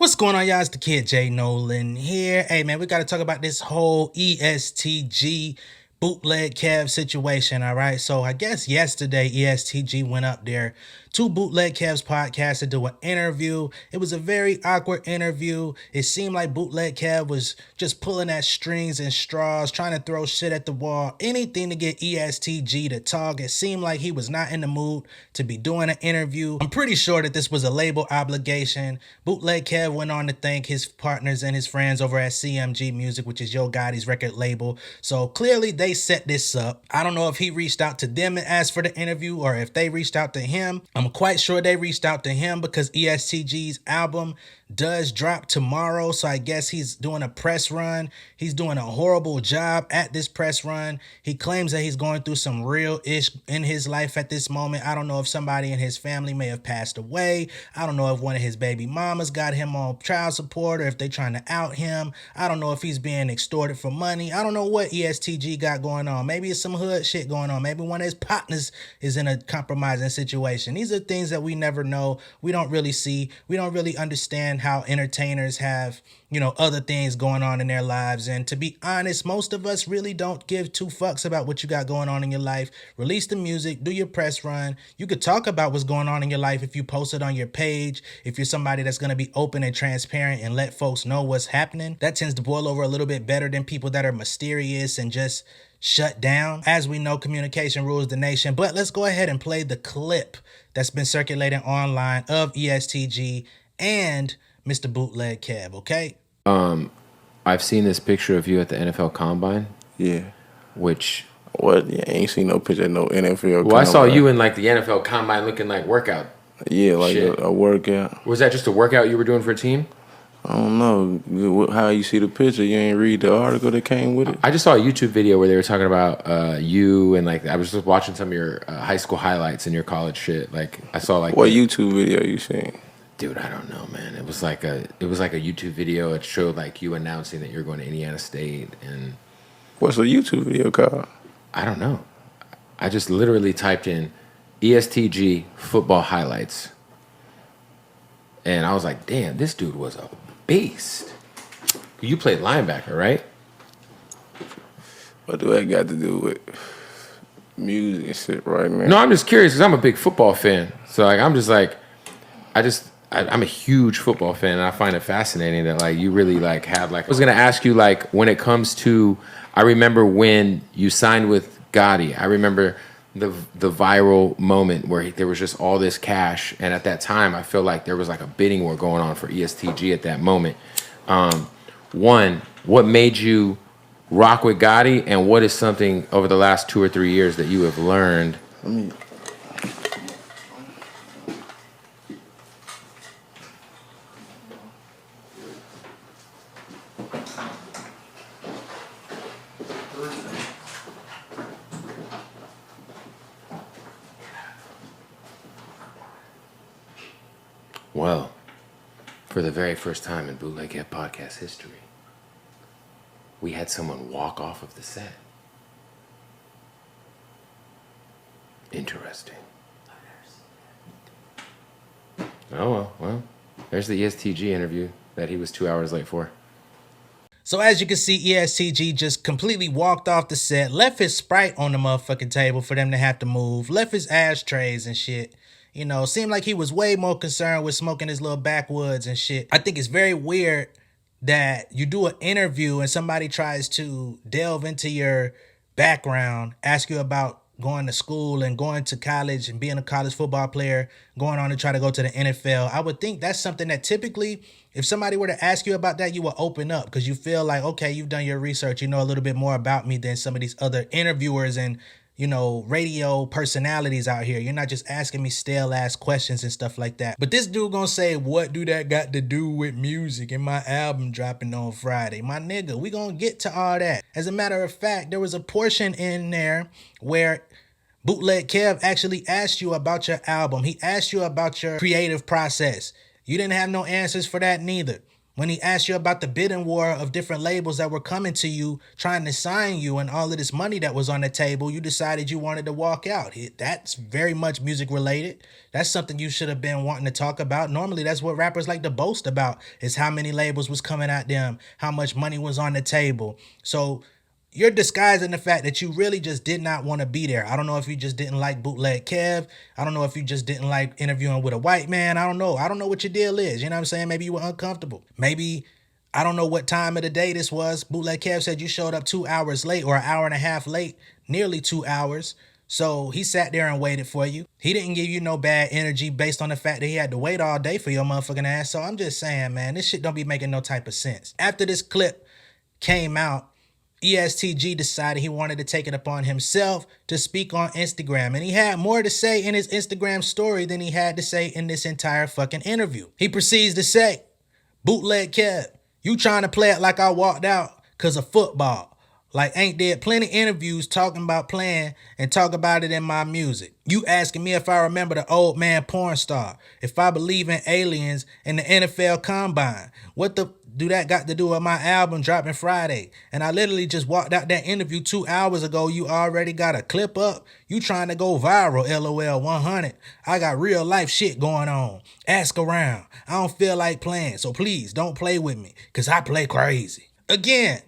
What's going on, y'all? It's the kid Jay Nolan here. Hey, man, we got to talk about this whole ESTG Bootleg Kev situation, all right? So I guess yesterday ESTG went up there to Bootleg Kev's podcast to do an interview. It was a very awkward interview. It seemed like Bootleg Kev was just pulling at strings and straws, trying to throw shit at the wall, anything to get ESTG to talk. It seemed like he was not in the mood to be doing an interview. I'm pretty sure that this was a label obligation. Bootleg Kev went on to thank his partners and his friends over at CMG Music, which is Yo Gotti's record label. So clearly they set this up. I don't know if he reached out to them and asked for the interview or if they reached out to him. I'm quite sure they reached out to him because ESTG's album does drop tomorrow, so I guess he's doing a press run. He's doing a horrible job at this press run. He claims that he's going through some real ish in his life at this moment. I don't know if somebody in his family may have passed away. I don't know if one of his baby mamas got him on child support or if they're trying to out him. I don't know if he's being extorted for money. I don't know what ESTG got going on. Maybe it's some hood shit going on. Maybe one of his partners is in a compromising situation. These are things that we never know. We don't really see. We don't really understand how entertainers have, other things going on in their lives. And to be honest, most of us really don't give two fucks about what you got going on in your life. Release the music, do your press run. You could talk about what's going on in your life if you post it on your page. If you're somebody that's going to be open and transparent and let folks know what's happening, that tends to boil over a little bit better than people that are mysterious and just shut down. As we know, communication rules the nation. But let's go ahead and play the clip that's been circulating online of ESTG and Mr. Bootleg Kev, okay? I've seen this picture of you at the NFL Combine. Yeah. Which... What? Yeah, I ain't seen no picture of no NFL Combine. Well, I saw you in like the NFL Combine looking like workout. Yeah, like a workout. Was that just a workout you were doing for a team? I don't know. How you see the picture? You ain't read the article that came with it? I just saw a YouTube video where they were talking about you and like I was just watching some of your high school highlights and your college shit. Like I saw like what YouTube video you seen? Dude, I don't know, man. It was like a YouTube video. It showed like you announcing that you're going to Indiana State and what's the YouTube video called? I don't know. I just literally typed in ESTG football highlights. And I was like, damn, this dude was a beast. You played linebacker, right? What do that got to do with music and shit right now? No, I'm just curious because I'm a big football fan. So like I'm just like I'm a huge football fan, and I find it fascinating that like you really like have like. I was gonna ask you like when it comes to, I remember when you signed with Gotti. I remember the viral moment where there was just all this cash, and at that time I feel like there was like a bidding war going on for ESTG at that moment. One, what made you rock with Gotti, and what is something over the last 2 or 3 years that you have learned? Well, for the very first time in Bootleg Kev podcast history, we had someone walk off of the set. Interesting. Oh, well, there's the ESTG interview that he was 2 hours late for. So as you can see, ESTG just completely walked off the set, left his Sprite on the motherfucking table for them to have to move, left his ashtrays and shit. Seemed like he was way more concerned with smoking his little backwoods and shit. I think it's very weird that you do an interview and somebody tries to delve into your background, ask you about going to school and going to college and being a college football player, going on to try to go to the NFL. I would think that's something that typically, if somebody were to ask you about that, you will open up because you feel like, okay, you've done your research. You know a little bit more about me than some of these other interviewers and radio personalities out here. You're not just asking me stale ass questions and stuff like that. But this dude gonna say, what do that got to do with music and my album dropping on Friday? My nigga, we gonna get to all that. As a matter of fact, there was a portion in there where Bootleg Kev actually asked you about your album. He asked you about your creative process. You didn't have no answers for that neither. When he asked you about the bidding war of different labels that were coming to you, trying to sign you, and all of this money that was on the table, you decided you wanted to walk out. That's very much music related. That's something you should have been wanting to talk about. Normally, that's what rappers like to boast about, is how many labels was coming at them, how much money was on the table. So you're disguising the fact that you really just did not want to be there. I don't know if you just didn't like Bootleg Kev. I don't know if you just didn't like interviewing with a white man. I don't know. I don't know what your deal is. You know what I'm saying? Maybe you were uncomfortable. Maybe, I don't know what time of the day this was. Bootleg Kev said you showed up 2 hours late, or an hour and a half late, nearly 2 hours. So he sat there and waited for you. He didn't give you no bad energy based on the fact that he had to wait all day for your motherfucking ass. So I'm just saying, man, this shit don't be making no type of sense. After this clip came out, ESTG decided he wanted to take it upon himself to speak on Instagram. And he had more to say in his Instagram story than he had to say in this entire fucking interview. He proceeds to say, Bootleg Kev, you trying to play it like I walked out because of football. Like, ain't did plenty interviews talking about playing and talk about it in my music. You asking me if I remember the old man porn star, if I believe in aliens and the NFL combine. What the do that got to do with my album dropping Friday? And I literally just walked out that interview 2 hours ago. You already got a clip up. You trying to go viral, LOL 100. I got real life shit going on. Ask around. I don't feel like playing, so please don't play with me, because I play crazy. Again,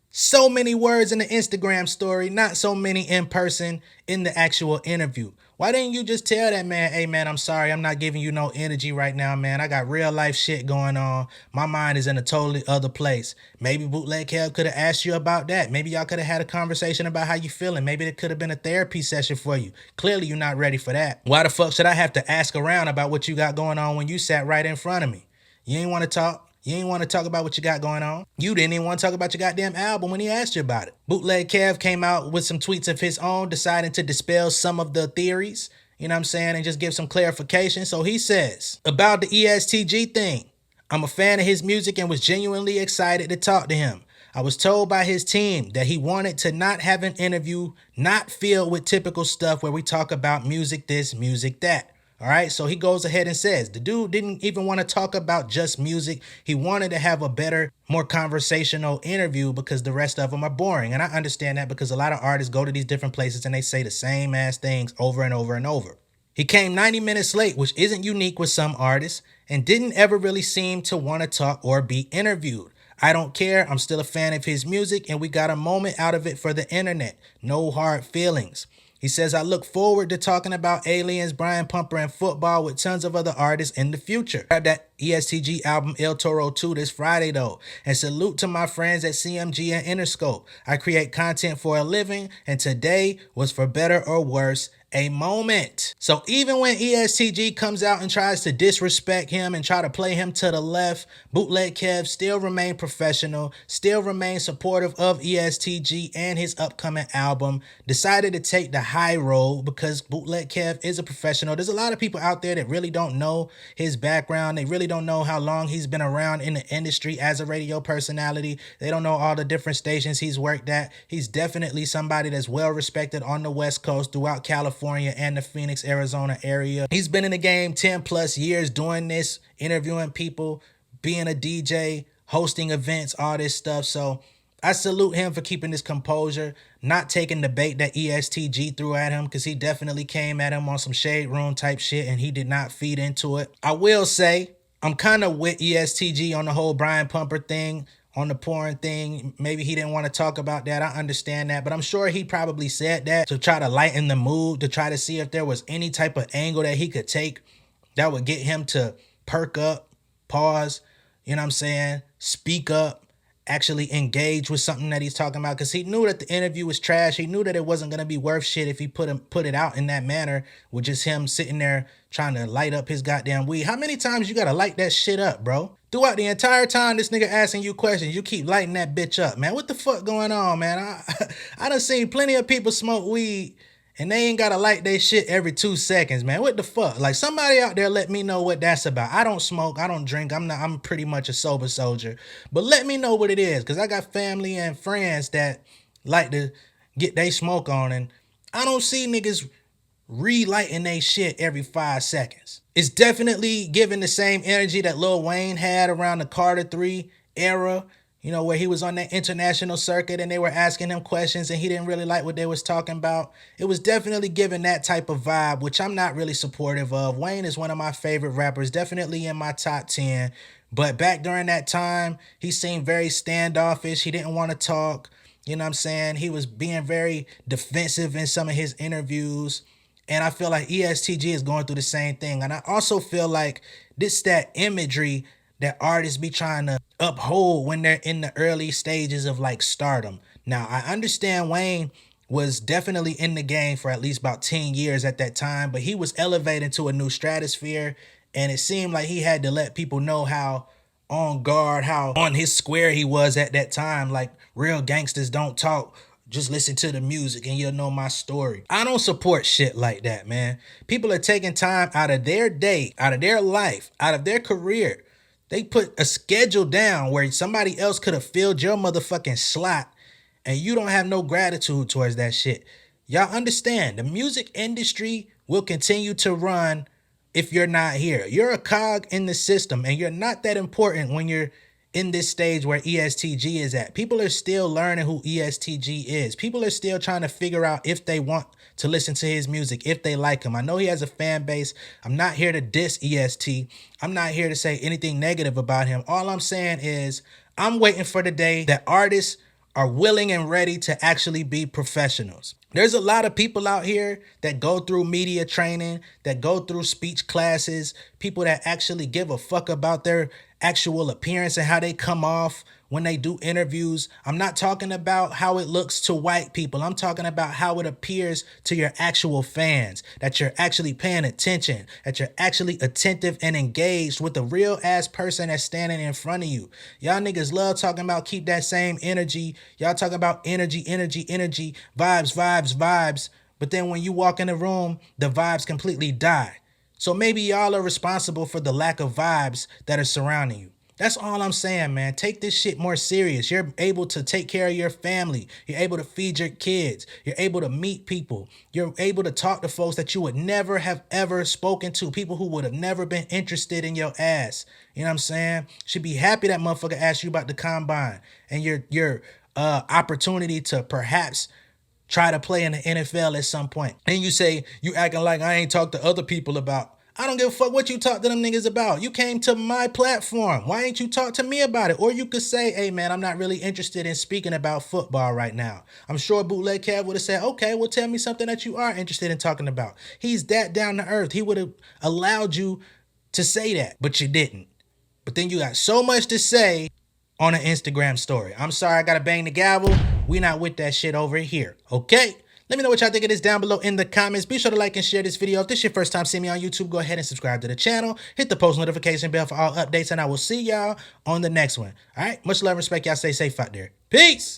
so many words in the Instagram story, not so many in person in the actual interview. Why didn't you just tell that man, hey man, I'm sorry, I'm not giving you no energy right now, man. I got real life shit going on. My mind is in a totally other place. Maybe Bootleg Kev could have asked you about that. Maybe y'all could have had a conversation about how you feeling. Maybe it could have been a therapy session for you. Clearly you're not ready for that. Why the fuck should I have to ask around about what you got going on when you sat right in front of me? You ain't want to talk. You ain't want to talk about what you got going on. You didn't even want to talk about your goddamn album when he asked you about it. Bootleg Kev came out with some tweets of his own, deciding to dispel some of the theories, you know what I'm saying, and just give some clarification. So he says, about the ESTG thing, I'm a fan of his music and was genuinely excited to talk to him. I was told by his team that he wanted to not have an interview not filled with typical stuff where we talk about music this, music that. All right, so he goes ahead and says the dude didn't even want to talk about just music. He wanted to have a better, more conversational interview because the rest of them are boring. And I understand that, because a lot of artists go to these different places and they say the same ass things over and over and over. He came 90 minutes late, which isn't unique with some artists, and didn't ever really seem to want to talk or be interviewed. I don't care. I'm still a fan of his music, and we got a moment out of it for the internet. No hard feelings. He says, I look forward to talking about aliens, Brian Pumper, and football with tons of other artists in the future. Grab that ESTG album El Toro 2 this Friday though. And salute to my friends at CMG and Interscope. I create content for a living, and today was, for better or worse, a moment. So even when ESTG comes out and tries to disrespect him and try to play him to the left, Bootleg Kev still remain professional, still remain supportive of ESTG and his upcoming album, decided to take the high road because Bootleg Kev is a professional. There's a lot of people out there that really don't know his background. They really don't know how long he's been around in the industry as a radio personality. They don't know all the different stations he's worked at. He's definitely somebody that's well respected on the West Coast, throughout California and the Phoenix, Arizona area. He's been in the game 10 plus years doing this, interviewing people, being a DJ, hosting events, all this stuff. So I salute him for keeping his composure, not taking the bait that ESTG threw at him, because he definitely came at him on some shade room type shit and he did not feed into it. I will say, I'm kind of with ESTG on the whole Brian Pumper thing, on the porn thing. Maybe he didn't want to talk about that. I understand that, but I'm sure he probably said that to try to lighten the mood, to try to see if there was any type of angle that he could take that would get him to perk up, pause, you know what I'm saying, speak up, actually engage with something that he's talking about, because he knew that the interview was trash. He knew that it wasn't going to be worth shit if he put it out in that manner, with just him sitting there trying to light up his goddamn weed. How many times you got to light that shit up, bro? Throughout the entire time this nigga asking you questions, you keep lighting that bitch up, man. What the fuck going on, man? I done seen plenty of people smoke weed and they ain't gotta light their shit every 2 seconds, man. What the fuck? Like, somebody out there let me know what that's about. I don't smoke, I don't drink, I'm pretty much a sober soldier. But let me know what it is, because I got family and friends that like to get they smoke on, and I don't see niggas relighting they shit every 5 seconds. It's definitely giving the same energy that Lil Wayne had around the Carter 3 era, you know, where he was on that international circuit and they were asking him questions and he didn't really like what they was talking about. It was definitely giving that type of vibe, which I'm not really supportive of. Wayne is one of my favorite rappers, definitely in my top 10. But back during that time, he seemed very standoffish. He didn't want to talk. You know what I'm saying? He was being very defensive in some of his interviews. And I feel like ESTG is going through the same thing. And I also feel like that imagery that artists be trying to uphold when they're in the early stages of like stardom. Now, I understand Wayne was definitely in the game for at least about 10 years at that time, but he was elevating to a new stratosphere. And it seemed like he had to let people know how on guard, how on his square he was at that time. Like, real gangsters don't talk. Just listen to the music and you'll know my story. I don't support shit like that, man. People are taking time out of their day, out of their life, out of their career. They put a schedule down where somebody else could have filled your motherfucking slot and you don't have no gratitude towards that shit. Y'all understand, the music industry will continue to run if you're not here. You're a cog in the system and you're not that important when you're in this stage where ESTG is at. People are still learning who ESTG is. People are still trying to figure out if they want to listen to his music, if they like him. I know he has a fan base. I'm not here to diss EST. I'm not here to say anything negative about him. All I'm saying is I'm waiting for the day that artists are willing and ready to actually be professionals. There's a lot of people out here that go through media training, that go through speech classes, people that actually give a fuck about their actual appearance and how they come off when they do interviews. I'm not talking about how it looks to white people. I'm talking about how it appears to your actual fans, that you're actually paying attention, that you're actually attentive and engaged with the real ass person that's standing in front of you. Y'all niggas love talking about keep that same energy. Y'all talking about energy, vibes. But then when you walk in the room, the vibes completely die. So maybe y'all are responsible for the lack of vibes that are surrounding you. That's all I'm saying, man. Take this shit more serious. You're able to take care of your family. You're able to feed your kids. You're able to meet people. You're able to talk to folks that you would never have ever spoken to. People who would have never been interested in your ass. You know what I'm saying? Should be happy that motherfucker asked you about the combine and your opportunity to perhaps try to play in the NFL at some point. And you say, you acting like I ain't talked to other people about. I don't give a fuck what you talk to them niggas about. You came to my platform. Why ain't you talk to me about it? Or you could say, hey man, I'm not really interested in speaking about football right now. I'm sure Bootleg Kev would have said, okay, well tell me something that you are interested in talking about. He's that down to earth. He would have allowed you to say that, but you didn't. But then you got so much to say on an Instagram story. I'm sorry, I gotta bang the gavel. We not with that shit over here, okay? Let me know what y'all think of this down below in the comments. Be sure to like and share this video. If this is your first time seeing me on YouTube, go ahead and subscribe to the channel. Hit the post notification bell for all updates, and I will see y'all on the next one. All right? Much love and respect. Y'all stay safe out there. Peace!